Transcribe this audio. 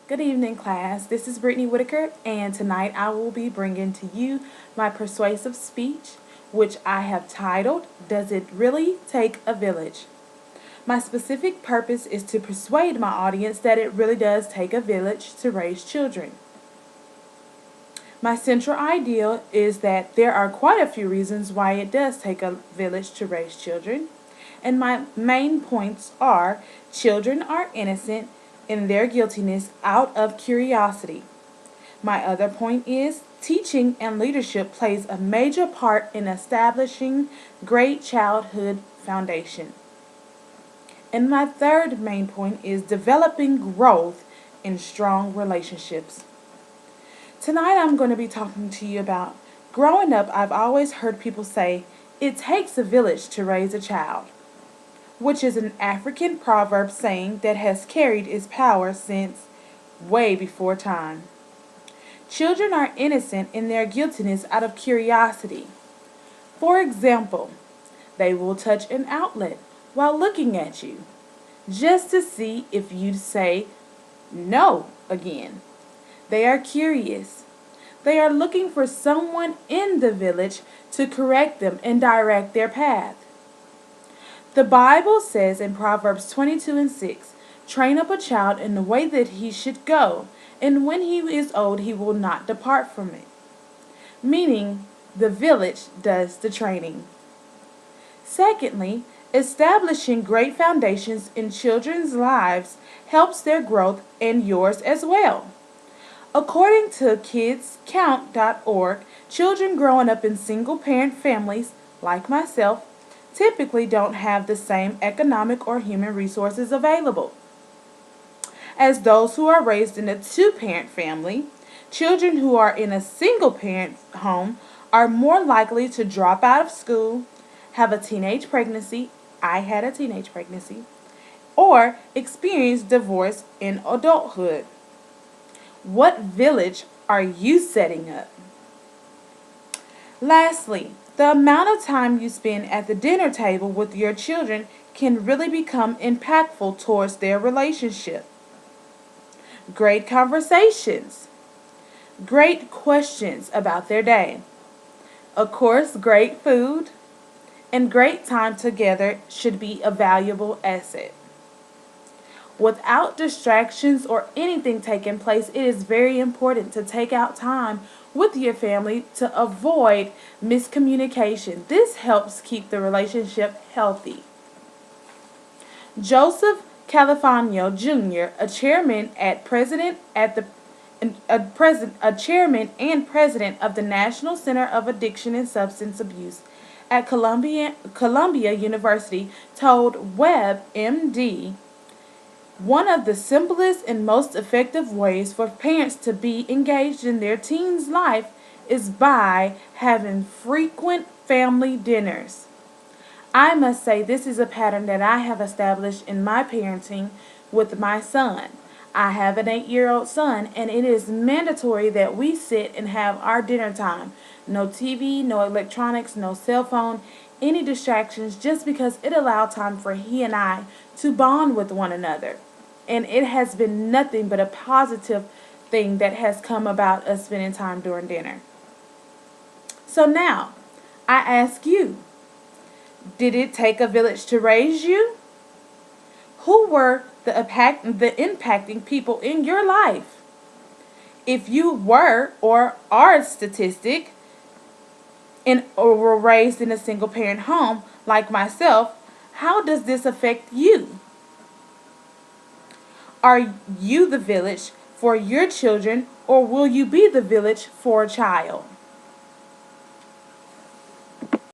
Good evening, class. This is Brittany Whitaker, and tonight I will be bringing to you my persuasive speech, which I have titled, Does It Really Take a Village? My specific purpose is to persuade my audience that it really does take a village to raise children. My central idea is that there are quite a few reasons why it does take a village to raise children, and my main points are children are innocent in their guiltiness out of curiosity. My other point is teaching and leadership plays a major part in establishing great childhood foundation. And my third main point is developing growth in strong relationships. Tonight I'm going to be talking to you about growing up. I've always heard people say it takes a village to raise a child, which is an African proverb saying that has carried its power since way before time. Children are innocent in their guiltiness out of curiosity. For example, they will touch an outlet while looking at you, just to see if you'd say no again. They are curious. They are looking for someone in the village to correct them and direct their path. The Bible says in Proverbs 22:6, train up a child in the way that he should go, and when he is old he will not depart from it. Meaning, the village does the training. Secondly, establishing great foundations in children's lives helps their growth and yours as well. According to kidscount.org, children growing up in single-parent families, like myself, typically don't have the same economic or human resources available as those who are raised in a two-parent family. Children who are in a single-parent home are more likely to drop out of school, have a teenage pregnancy, I had a teenage pregnancy, or experience divorce in adulthood. What village are you setting up? Lastly, the amount of time you spend at the dinner table with your children can really become impactful towards their relationship. Great conversations, great questions about their day, of course, great food, and great time together should be a valuable asset. Without distractions or anything taking place, it is very important to take out time with your family to avoid miscommunication. This helps keep the relationship healthy. Joseph Califano Jr., a chairman and president of the National Center of Addiction and Substance Abuse at Columbia University, told Webb, MD, one of the simplest and most effective ways for parents to be engaged in their teen's life is by having frequent family dinners. I must say this is a pattern that I have established in my parenting with my son. I have an 8-year-old son, and it is mandatory that we sit and have our dinner time. No TV, no electronics, no cell phone, any distractions, just because it allowed time for he and I to bond with one another. And it has been nothing but a positive thing that has come about us spending time during dinner. So now, I ask you, did it take a village to raise you? Who were the impacting people in your life? If you were or are a statistic or were raised in a single parent home like myself, how does this affect you? Are you the village for your children, or will you be the village for a child?